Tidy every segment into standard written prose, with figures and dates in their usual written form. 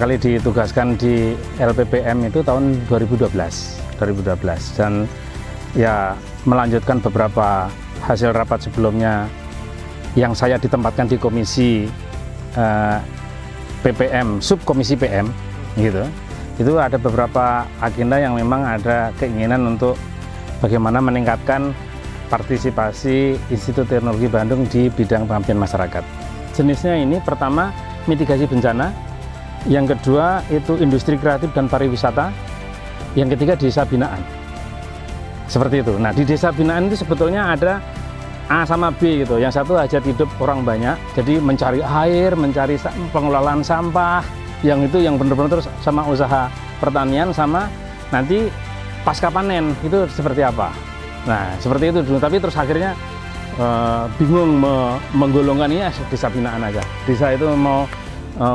kali ditugaskan di LPPM itu tahun 2012 dan ya melanjutkan beberapa hasil rapat sebelumnya yang saya ditempatkan di komisi PPM, subkomisi PM gitu. Itu ada beberapa agenda yang memang ada keinginan untuk bagaimana meningkatkan partisipasi Institut Teknologi Bandung di bidang pengabdian masyarakat. Jenisnya ini pertama mitigasi bencana, yang kedua itu industri kreatif dan pariwisata, yang ketiga desa binaan. Seperti itu. Nah, di desa binaan itu sebetulnya ada A sama B gitu. Yang satu hajat hidup orang banyak, jadi mencari air, mencari pengelolaan sampah, yang itu yang benar-benar terus sama usaha pertanian, sama nanti pasca panen itu seperti apa. Nah, seperti itu dulu, tapi terus akhirnya bingung menggolongkan ini desa binaan aja. Desa itu mau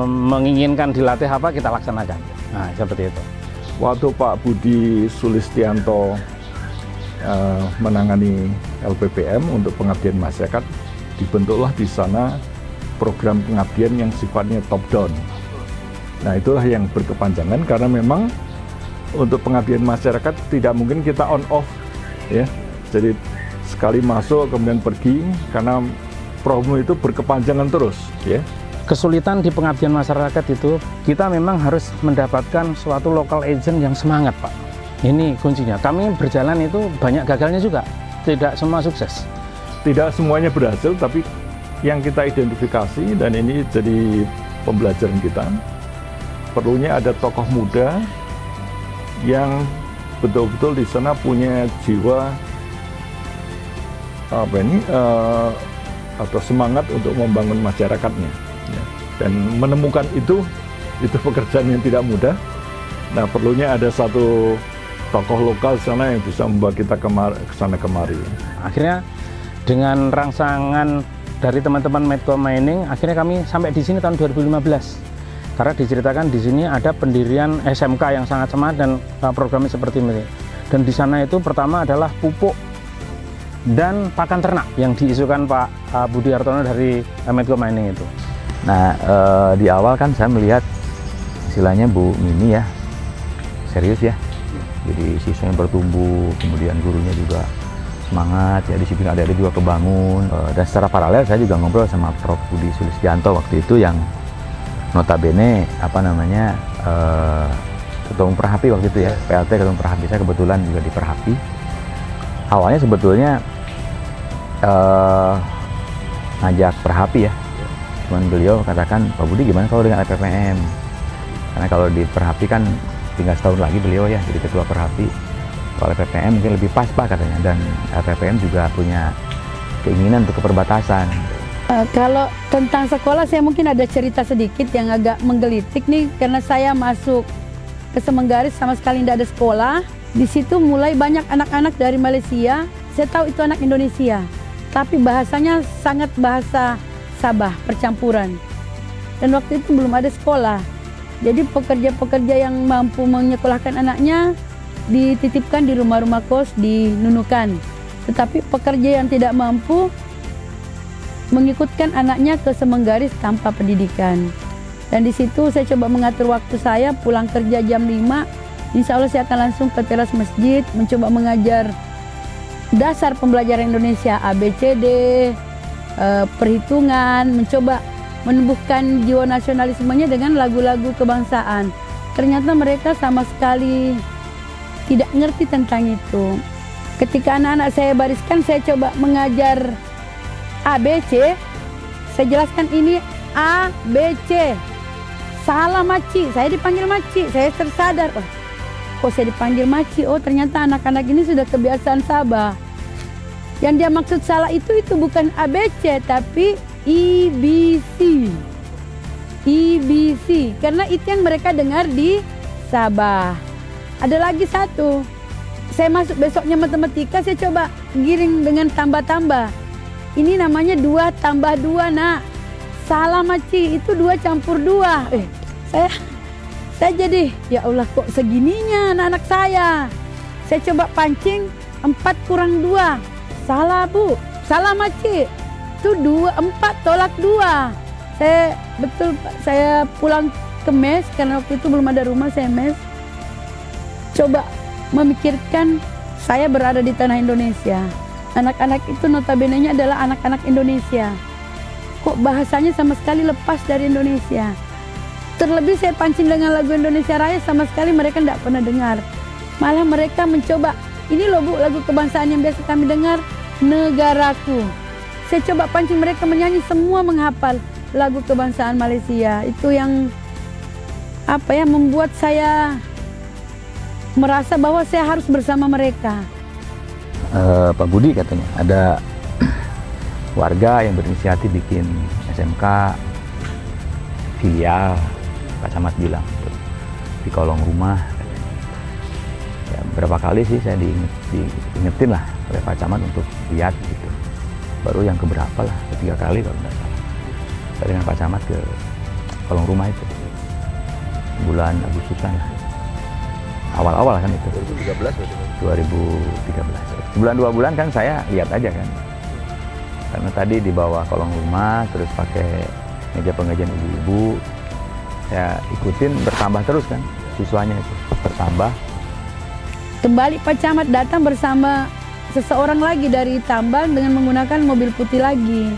menginginkan dilatih apa, kita laksanakan. Nah, seperti itu. Waktu Pak Budi Sulistianto menangani LPPM untuk pengabdian masyarakat, dibentuklah di sana program pengabdian yang sifatnya top down. Nah, itulah yang berkepanjangan karena memang untuk pengabdian masyarakat tidak mungkin kita on off ya. Jadi sekali masuk kemudian pergi karena program itu berkepanjangan terus ya. Kesulitan di pengabdian masyarakat itu kita memang harus mendapatkan suatu local agent yang semangat, Pak. Ini kuncinya. Kami berjalan itu banyak gagalnya juga, tidak semua sukses. Tidak semuanya berhasil, tapi yang kita identifikasi dan ini jadi pembelajaran kita, perlunya ada tokoh muda yang betul-betul di sana punya jiwa atau semangat untuk membangun masyarakatnya ya. Dan menemukan itu pekerjaan yang tidak mudah. Nah, perlunya ada satu tokoh lokal sana yang bisa membawa kita ke sana kemari. Akhirnya dengan rangsangan dari teman-teman Medco Mining, akhirnya kami sampai di sini tahun 2015. Karena diceritakan di sini ada pendirian SMK yang sangat semangat dan programnya seperti ini. Dan di sana itu pertama adalah pupuk dan pakan ternak yang diisukan Pak Budi Hartono dari Medco Mining itu. Nah, di awal kan saya melihat istilahnya Bu Mimi ya, serius ya. Jadi siswanya bertumbuh, kemudian gurunya juga semangat ya, disiplin adik-adik juga kebangun. Dan secara paralel saya juga ngobrol sama Prof. Budi Sulistianto waktu itu yang notabene Ketua Umum Perhapi waktu itu ya, PLT Ketua Umum Perhapi, saya kebetulan juga di Perhapi. Awalnya sebetulnya ngajak Perhapi ya, cuman beliau katakan, Pak Budi gimana kalau dengan LPPM? Karena kalau di Perhapi kan tinggal setahun lagi beliau ya jadi Ketua Perhapi. Kalau LPPM mungkin lebih pas Pak katanya, dan LPPM juga punya keinginan untuk keperbatasan. Kalau tentang sekolah saya mungkin ada cerita sedikit yang agak menggelitik nih, karena saya masuk ke Semenggaris sama sekali tidak ada sekolah. Di situ mulai banyak anak-anak dari Malaysia. Saya tahu itu anak Indonesia, tapi bahasanya sangat bahasa Sabah percampuran. Dan waktu itu belum ada sekolah. Jadi pekerja-pekerja yang mampu menyekolahkan anaknya dititipkan di rumah-rumah kos di Nunukan. Tetapi pekerja yang tidak mampu mengikutkan anaknya ke Semenggaris tanpa pendidikan. Dan di situ saya coba mengatur waktu saya, pulang kerja jam 5, insya Allah saya akan langsung ke teras masjid, mencoba mengajar dasar pembelajaran Indonesia, ABCD, perhitungan, mencoba menumbuhkan jiwa nasionalismenya dengan lagu-lagu kebangsaan. Ternyata mereka sama sekali tidak ngerti tentang itu. Ketika anak-anak saya bariskan, saya coba mengajar ABC, saya jelaskan ini ABC. Salah Maci, saya dipanggil Maci, saya tersadar, kok saya dipanggil Maci? Oh ternyata anak-anak ini sudah kebiasaan Sabah. Yang dia maksud salah itu bukan ABC, tapi IBC. IBC, karena itu yang mereka dengar di Sabah. Ada lagi satu, saya masuk besoknya matematika, saya coba giring dengan tambah-tambah. Ini namanya 2 tambah 2 nak. Salah Maci, itu 2 campur 2. Saya jadi, ya Allah kok segininya anak-anak saya. Saya coba pancing 4 kurang 2. Salah Bu, salah Maci. Itu 4 tolak 2. Saya pulang ke mes, karena waktu itu belum ada rumah, saya mes. Coba memikirkan saya berada di tanah Indonesia. Anak-anak itu notabene-nya adalah anak-anak Indonesia. Kok bahasanya sama sekali lepas dari Indonesia. Terlebih saya pancing dengan lagu Indonesia Raya, sama sekali mereka tidak pernah dengar. Malah mereka mencoba, ini loh Bu, lagu kebangsaan yang biasa kami dengar, Negaraku. Saya coba pancing mereka menyanyi, semua menghafal lagu kebangsaan Malaysia. Itu yang membuat saya merasa bahwa saya harus bersama mereka. Pak Budi katanya ada warga yang berinisiatif bikin SMK filial, Pak Camat bilang di kolong rumah. Ya, berapa kali sih saya diingetin lah oleh Pak Camat untuk lihat gitu. Baru yang keberapa lah, ketiga kali kalau nggak salah. Saya dengan Pak Camat ke kolong rumah itu bulan Agustusan lah. Awal-awal kan itu. 2013. Sebulan 2 bulan kan saya lihat aja kan. Karena tadi di bawah kolong rumah terus pakai meja pengajian ibu-ibu. Saya ikutin, bertambah terus kan siswanya itu, bertambah. Kembali Pak Camat datang bersama seseorang lagi dari Tambang dengan menggunakan mobil putih lagi.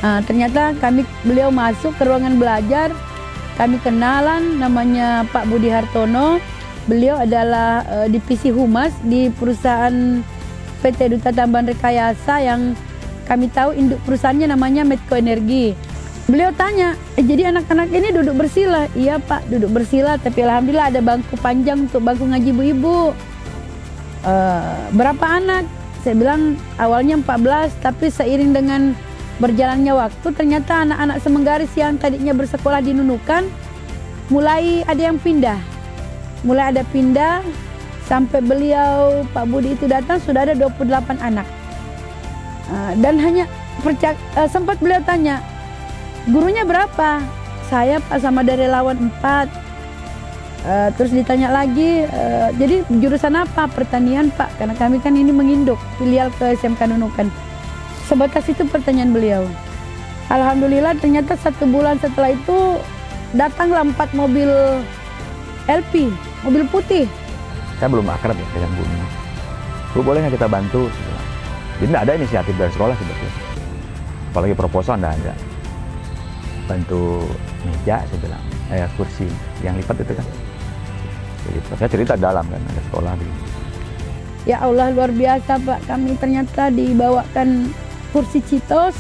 Ternyata beliau masuk ke ruangan belajar, kami kenalan, namanya Pak Budi Hartono. Beliau adalah divisi humas di perusahaan PT Duta Tambahan Rekayasa yang kami tahu induk perusahaannya namanya Medco Energi. Beliau tanya, jadi anak-anak ini duduk bersila? Iya Pak, duduk bersila, tapi alhamdulillah ada bangku panjang untuk bangku ngaji ibu-ibu. Berapa anak? Saya bilang awalnya 14, tapi seiring dengan berjalannya waktu ternyata anak-anak Semenggaris yang tadinya bersekolah di Nunukan mulai ada yang pindah. Mulai ada pindah sampai beliau Pak Budi itu datang sudah ada 28 anak. Dan hanya sempat beliau tanya, gurunya berapa? Saya Pak sama dari relawan 4. Terus ditanya lagi, jadi jurusan apa? Pertanian Pak, karena kami kan ini menginduk filial ke SMK Nunukan. Sebatas itu pertanyaan beliau. Alhamdulillah ternyata 1 bulan setelah itu datanglah 4 mobil LP, mobil putih. Saya belum akrab ya dengan Bu Mimi. Bu, boleh nggak kita bantu? Jadi nggak ada inisiatif dari sekolah sebetulnya. Apalagi proposal nggak ada. Bantu meja, saya bilang, kursi yang lipat itu kan. Jadi saya cerita dalam kan, ada sekolah di. Ya Allah, luar biasa Pak, kami ternyata dibawakan kursi citos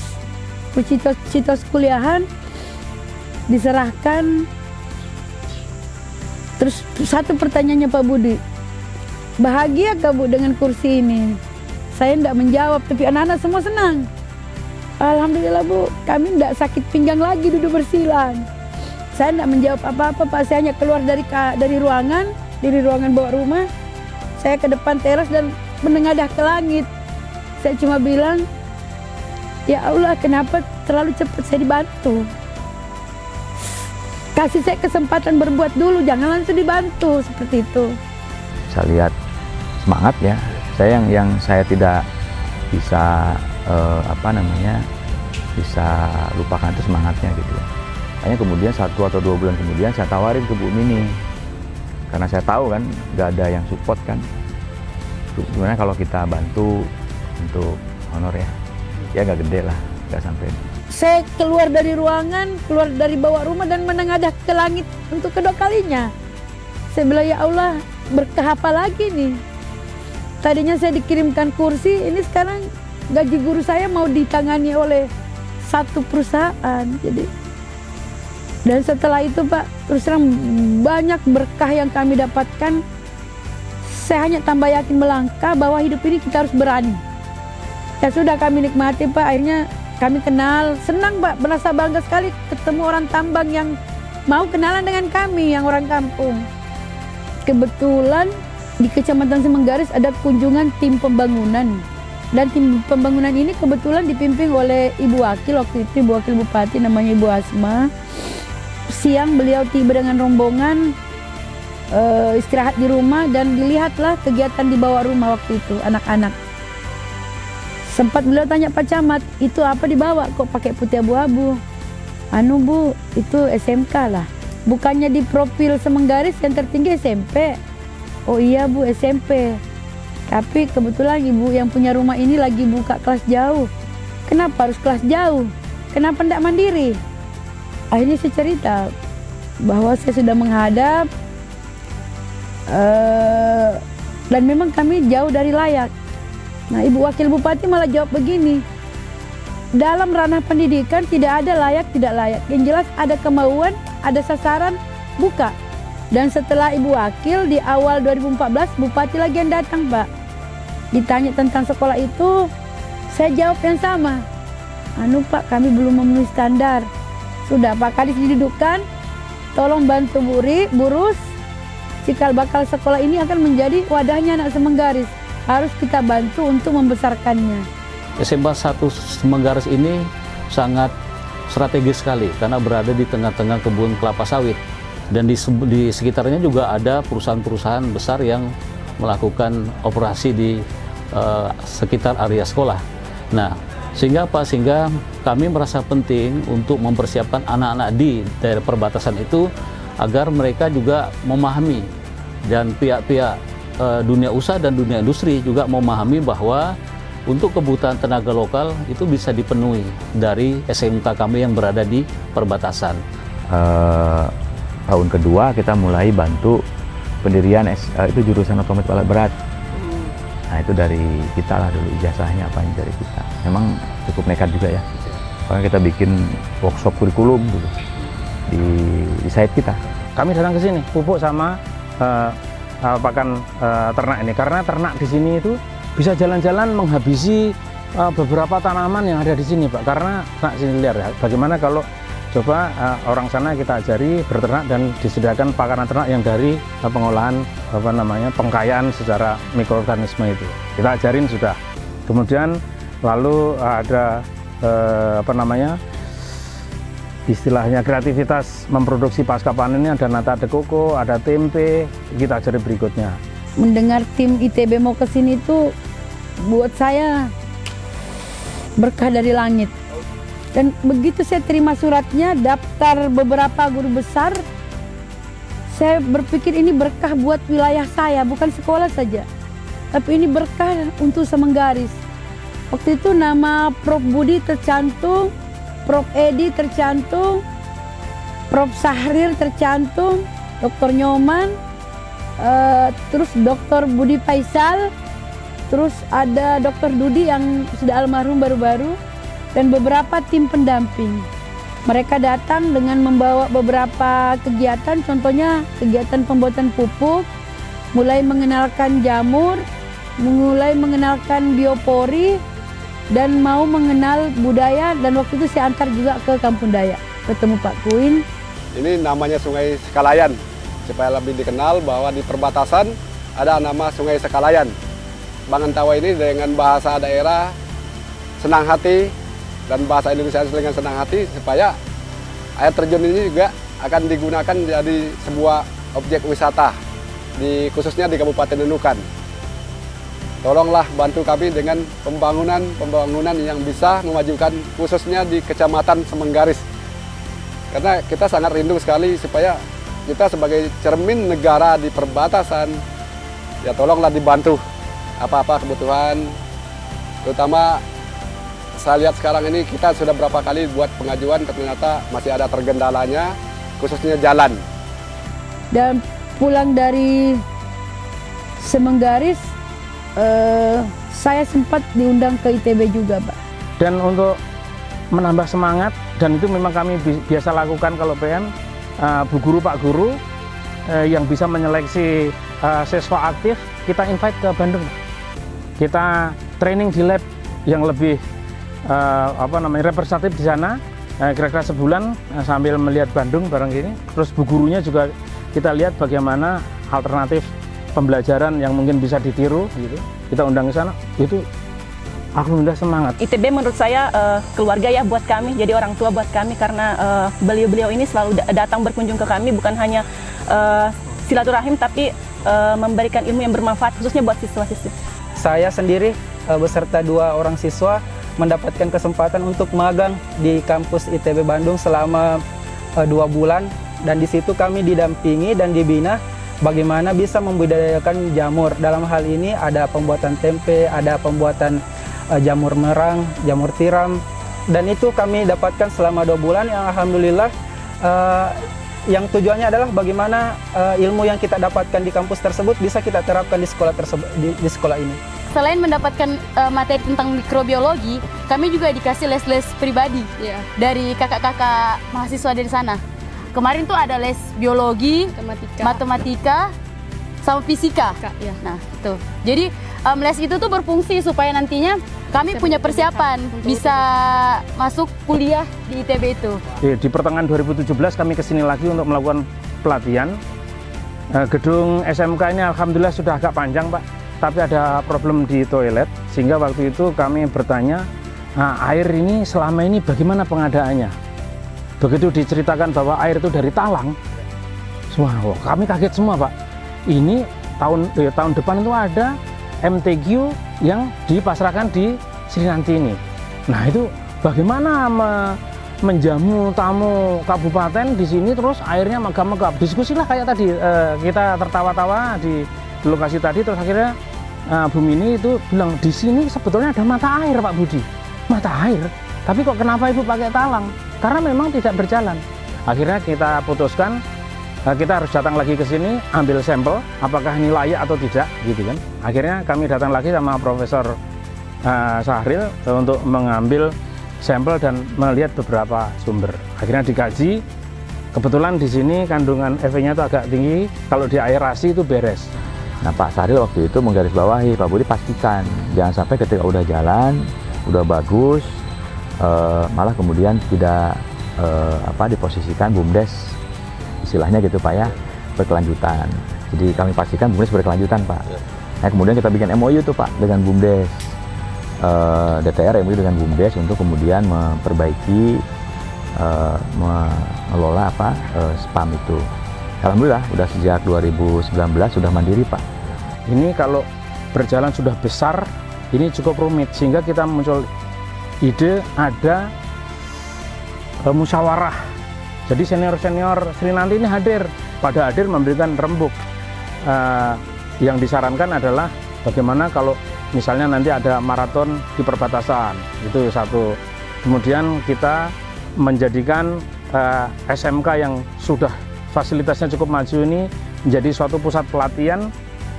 kuliahan, diserahkan. Terus satu pertanyaannya Pak Budi, bahagia kah Bu dengan kursi ini? Saya tidak menjawab, tapi anak-anak semua senang. Alhamdulillah Bu, kami tidak sakit pinggang lagi duduk bersila. Saya tidak menjawab apa-apa Pak, saya hanya keluar dari ruangan bawah rumah. Saya ke depan teras dan menengadah ke langit. Saya cuma bilang, ya Allah, kenapa terlalu cepat saya dibantu? Kasih saya kesempatan berbuat dulu, jangan langsung dibantu, seperti itu. Saya lihat semangat ya. Saya yang saya tidak bisa bisa lupakan itu semangatnya gitu ya. Hanya kemudian 1 atau 2 bulan kemudian saya tawarin ke Bu Mini, karena saya tahu kan nggak ada yang support kan. Gimana kalau kita bantu untuk honor ya nggak gede lah, nggak sampai. Saya keluar dari ruangan, keluar dari bawah rumah dan menengadah ke langit untuk kedua kalinya. Saya bilang, ya Allah, berkah apa lagi nih? Tadinya saya dikirimkan kursi, ini sekarang gaji guru saya mau ditangani oleh satu perusahaan. Jadi, dan setelah itu Pak, terus terang banyak berkah yang kami dapatkan. Saya hanya tambah yakin melangkah bahwa hidup ini kita harus berani. Ya sudah, kami nikmati Pak, akhirnya kami kenal, senang Pak, merasa bangga sekali ketemu orang tambang yang mau kenalan dengan kami yang orang kampung. Kebetulan di Kecamatan Semenggaris ada kunjungan tim pembangunan. Dan tim pembangunan ini kebetulan dipimpin oleh Ibu Wakil, waktu itu Ibu Wakil Bupati namanya Ibu Asma. Siang beliau tiba dengan rombongan, istirahat di rumah dan dilihatlah kegiatan di bawah rumah waktu itu, anak-anak. Sempat beliau tanya Pak Camat, itu apa dibawa kok pakai putih abu-abu? Anu Bu, itu SMK lah. bukannya di profil Semenggaris yang tertinggi SMP. Oh iya Bu, SMP. Tapi kebetulan ibu yang punya rumah ini lagi buka kelas jauh. Kenapa harus kelas jauh? Kenapa tidak mandiri? Akhirnya saya cerita bahwa saya sudah menghadap dan memang kami jauh dari layak. Nah, Ibu Wakil Bupati malah jawab begini, dalam ranah pendidikan tidak ada layak tidak layak, yang jelas ada kemauan, ada sasaran, buka. Dan setelah Ibu Wakil di awal 2014 Bupati lagi yang datang Pak, ditanya tentang sekolah itu, saya jawab yang sama, anu Pak, kami belum memenuhi standar. Sudah Pak Kadis didudukkan, tolong bantu Burus, cikal bakal sekolah ini akan menjadi wadahnya anak Semenggaris. Harus kita bantu untuk membesarkannya. SMA 1 Semenggaris ini sangat strategis sekali karena berada di tengah-tengah kebun kelapa sawit. Dan di sekitarnya juga ada perusahaan-perusahaan besar yang melakukan operasi di sekitar area sekolah. Nah, sehingga apa? Sehingga kami merasa penting untuk mempersiapkan anak-anak di daerah perbatasan itu agar mereka juga memahami, dan pihak-pihak dunia usaha dan dunia industri juga memahami bahwa untuk kebutuhan tenaga lokal itu bisa dipenuhi dari SMK kami yang berada di perbatasan. Tahun kedua kita mulai bantu pendirian itu jurusan otomotif alat berat. Nah itu dari kita lah dulu, ijazahnya apa dari kita. Memang cukup nekat juga ya. Karena kita bikin workshop kurikulum dulu di site kita. Kami datang ke sini, pupuk sama pakan ternak ini, karena ternak di sini itu bisa jalan-jalan menghabisi beberapa tanaman yang ada di sini Pak, karena ternak sini liar ya. Bagaimana kalau coba orang sana kita ajari berternak dan disediakan pakanan ternak yang dari pengolahan pengkayaan secara mikroorganisme itu. Kita ajarin sudah. Kemudian lalu ada istilahnya kreativitas memproduksi pasca panen ini, ada nata de coco, ada tempe, kita ajari berikutnya. Mendengar tim ITB mau ke sini itu buat saya berkah dari langit. Dan begitu saya terima suratnya, daftar beberapa guru besar, saya berpikir ini berkah buat wilayah saya, bukan sekolah saja. Tapi ini berkah untuk Semenggaris. Waktu itu nama Prof. Budi tercantum, Prof. Edi tercantum, Prof. Sahrir tercantum, Dr. Nyoman, terus Dr. Budi Faisal, terus ada Dr. Dudi yang sudah almarhum baru-baru, dan beberapa tim pendamping. Mereka datang dengan membawa beberapa kegiatan, contohnya kegiatan pembuatan pupuk, mulai mengenalkan jamur, mulai mengenalkan biopori, dan mau mengenal budaya. Dan waktu itu saya antar juga ke Kampung Dayak, ketemu Pak Kuin. Ini namanya Sungai Sekalayan, supaya lebih dikenal bahwa di perbatasan ada nama Sungai Sekalayan. Bangantawa ini dengan bahasa daerah senang hati, dan bahasa Indonesia dengan senang hati, supaya air terjun ini juga akan digunakan jadi sebuah objek wisata, khususnya di Kabupaten Nunukan. Tolonglah bantu kami dengan pembangunan yang bisa memajukan khususnya di Kecamatan Semenggaris. Karena kita sangat rindu sekali supaya kita sebagai cermin negara di perbatasan, ya tolonglah dibantu apa-apa kebutuhan, terutama saya lihat sekarang ini kita sudah berapa kali buat pengajuan, ternyata masih ada tergendalanya, khususnya jalan. Dan pulang dari Semenggaris, saya sempat diundang ke ITB juga, Pak. Dan untuk menambah semangat, dan itu memang kami biasa lakukan kalau PM, Bu Guru, Pak Guru, yang bisa menyeleksi siswa aktif, kita invite ke Bandung. Kita training di lab yang lebih representatif di sana, kira-kira sebulan sambil melihat Bandung bareng gini. Terus Bu Gurunya juga kita lihat bagaimana alternatif pembelajaran yang mungkin bisa ditiru gitu. Kita undang ke sana, itu alhamdulillah semangat. ITB menurut saya keluarga ya buat kami, jadi orang tua buat kami, karena beliau-beliau ini selalu datang berkunjung ke kami, bukan hanya silaturahim tapi memberikan ilmu yang bermanfaat khususnya buat siswa-siswi. Saya sendiri beserta 2 orang siswa mendapatkan kesempatan untuk magang di kampus ITB Bandung selama 2 bulan dan di situ kami didampingi dan dibina bagaimana bisa membudidayakan jamur. Dalam hal ini ada pembuatan tempe, ada pembuatan jamur merang, jamur tiram, dan itu kami dapatkan selama 2 bulan yang alhamdulillah yang tujuannya adalah bagaimana ilmu yang kita dapatkan di kampus tersebut bisa kita terapkan di sekolah tersebut, di sekolah ini. Selain mendapatkan materi tentang mikrobiologi, kami juga dikasih les-les pribadi dari kakak-kakak mahasiswa dari sana. Kemarin tuh ada les biologi, matematika sama fisika. Nah, itu. Jadi les itu tuh berfungsi supaya nantinya kami punya persiapan bisa masuk kuliah di ITB itu. Di pertengahan 2017 kami kesini lagi untuk melakukan pelatihan. Gedung SMK ini alhamdulillah sudah agak panjang, Pak, tapi ada problem di toilet, sehingga waktu itu kami bertanya, air ini selama ini bagaimana pengadaannya? Begitu diceritakan bahwa air itu dari talang, wah, kami kaget semua, Pak. Ini tahun depan itu ada MTQ yang dipasrahkan di Sri Nanti ini. Nah, itu bagaimana menjamu tamu kabupaten di sini terus airnya megap-megap. Diskusilah kayak tadi, kita tertawa-tawa di lokasi tadi, terus akhirnya Bu Mini itu bilang di sini sebetulnya ada mata air, Pak Budi. Mata air? Tapi kok kenapa Ibu pakai talang? Karena memang tidak berjalan. Akhirnya kita putuskan kita harus datang lagi ke sini, ambil sampel, apakah ini layak atau tidak, gitu kan. Akhirnya kami datang lagi sama Profesor Syahril untuk mengambil sampel dan melihat beberapa sumber. Akhirnya dikaji, kebetulan di sini kandungan Fe-nya itu agak tinggi, kalau diaerasi itu beres. Nah, Pak Syahril waktu itu menggarisbawahi, Pak Budi pastikan jangan sampai ketika udah jalan, udah bagus, malah kemudian tidak diposisikan BUMDes, istilahnya gitu Pak ya, berkelanjutan. Jadi kami pastikan BUMDes berkelanjutan, Pak. Nah, kemudian kita bikin MOU tuh Pak dengan BUMDes, DTR MOU dengan BUMDes untuk kemudian memperbaiki, mengelola spam itu. Alhamdulillah udah sejak 2019 sudah mandiri, Pak. Ini kalau berjalan sudah besar, ini cukup rumit, sehingga kita muncul ide ada musyawarah. Jadi senior-senior Sri Nanti ini hadir, pada hadir memberikan rembuk. Yang disarankan adalah bagaimana kalau misalnya nanti ada maraton di perbatasan, itu satu. Kemudian kita menjadikan SMK yang sudah fasilitasnya cukup maju ini menjadi suatu pusat pelatihan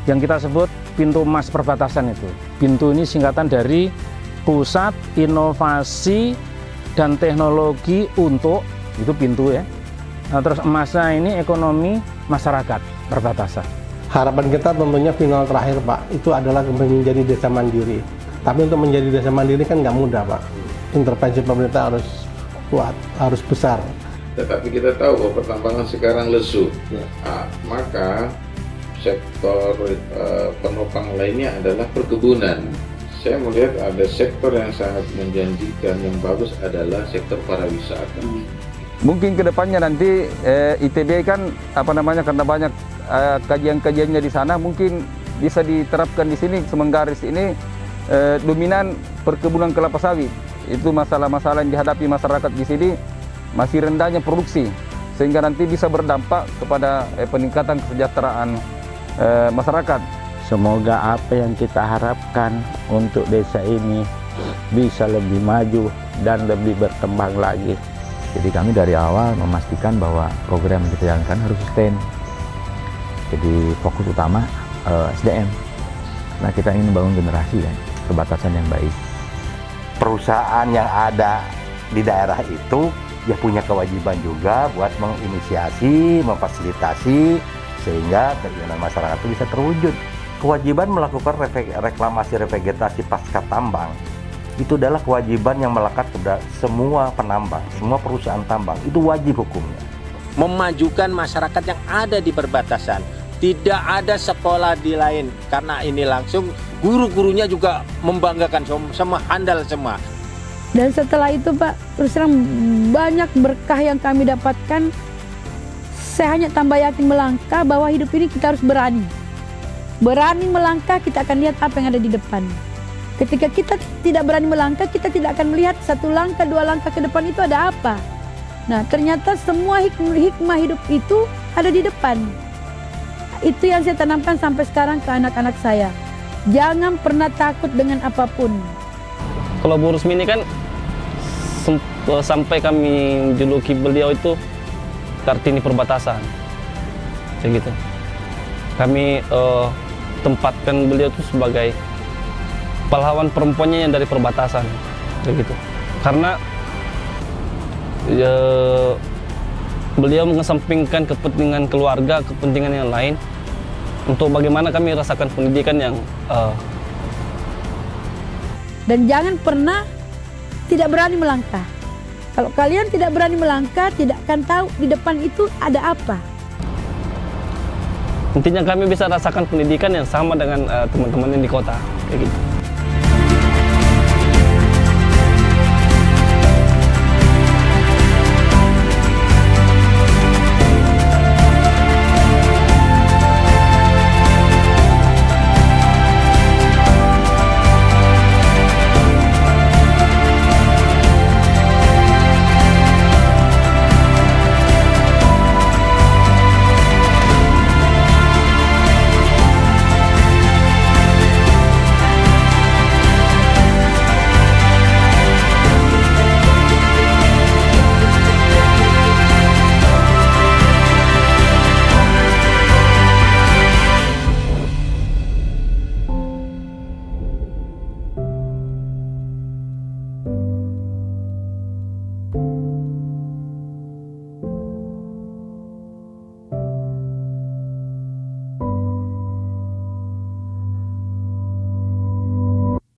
yang kita sebut pintu emas perbatasan itu. Pintu ini singkatan dari Pusat Inovasi dan Teknologi untuk, itu pintu ya. Nah, terus emasnya ini ekonomi masyarakat perbatasan. Harapan kita tentunya final terakhir, Pak, itu adalah menjadi desa mandiri. Tapi untuk menjadi desa mandiri kan nggak mudah, Pak. Intervensi pemerintah harus kuat, harus besar. Tetapi kita tahu bahwa pertambangan sekarang lesu, maka sektor penopang lainnya adalah perkebunan. Saya melihat ada sektor yang sangat menjanjikan, yang bagus adalah sektor pariwisata. Mungkin kedepannya nanti ITB kan karena banyak kajian-kajiannya di sana, mungkin bisa diterapkan di sini. Semenggaris ini dominan perkebunan kelapa sawit. Itu masalah-masalah yang dihadapi masyarakat di sini, masih rendahnya produksi, sehingga nanti bisa berdampak kepada peningkatan kesejahteraan masyarakat. Semoga apa yang kita harapkan untuk desa ini bisa lebih maju dan lebih berkembang lagi. Jadi kami dari awal memastikan bahwa program yang kita jalankan harus sustain. Jadi fokus utama SDM. Nah, kita ingin membangun generasi kan, perbatasan yang baik. Perusahaan yang ada di daerah itu dia punya kewajiban juga buat menginisiasi, memfasilitasi sehingga keinginan masyarakat itu bisa terwujud. Kewajiban melakukan reklamasi revegetasi pasca tambang itu adalah kewajiban yang melekat kepada semua penambang, semua perusahaan tambang, itu wajib hukumnya. Memajukan masyarakat yang ada di perbatasan, tidak ada sekolah di lain, karena ini langsung guru-gurunya juga membanggakan, semua handal semua. Dan setelah itu Pak, terus terang banyak berkah yang kami dapatkan. Saya hanya tambah yakin melangkah bahwa hidup ini kita harus berani. Berani melangkah, kita akan lihat apa yang ada di depan. Ketika kita tidak berani melangkah, kita tidak akan melihat satu langkah, dua langkah ke depan itu ada apa. Nah, ternyata semua hikmah hidup itu ada di depan. Itu yang saya tanamkan sampai sekarang ke anak-anak saya. Jangan pernah takut dengan apapun. Kalau Bu Rusmi ini kan sampai kami juluki beliau itu Kartini perbatasan. Kayak gitu. Kami tempatkan beliau itu sebagai pahlawan perempuannya yang dari perbatasan. Kayak gitu. Karena beliau mengesampingkan kepentingan keluarga, kepentingan yang lain untuk bagaimana kami rasakan pendidikan yang dan jangan pernah tidak berani melangkah. Kalau kalian tidak berani melangkah, tidak akan tahu di depan itu ada apa. Intinya kami bisa rasakan pendidikan yang sama dengan teman-teman yang di kota, kayak gitu.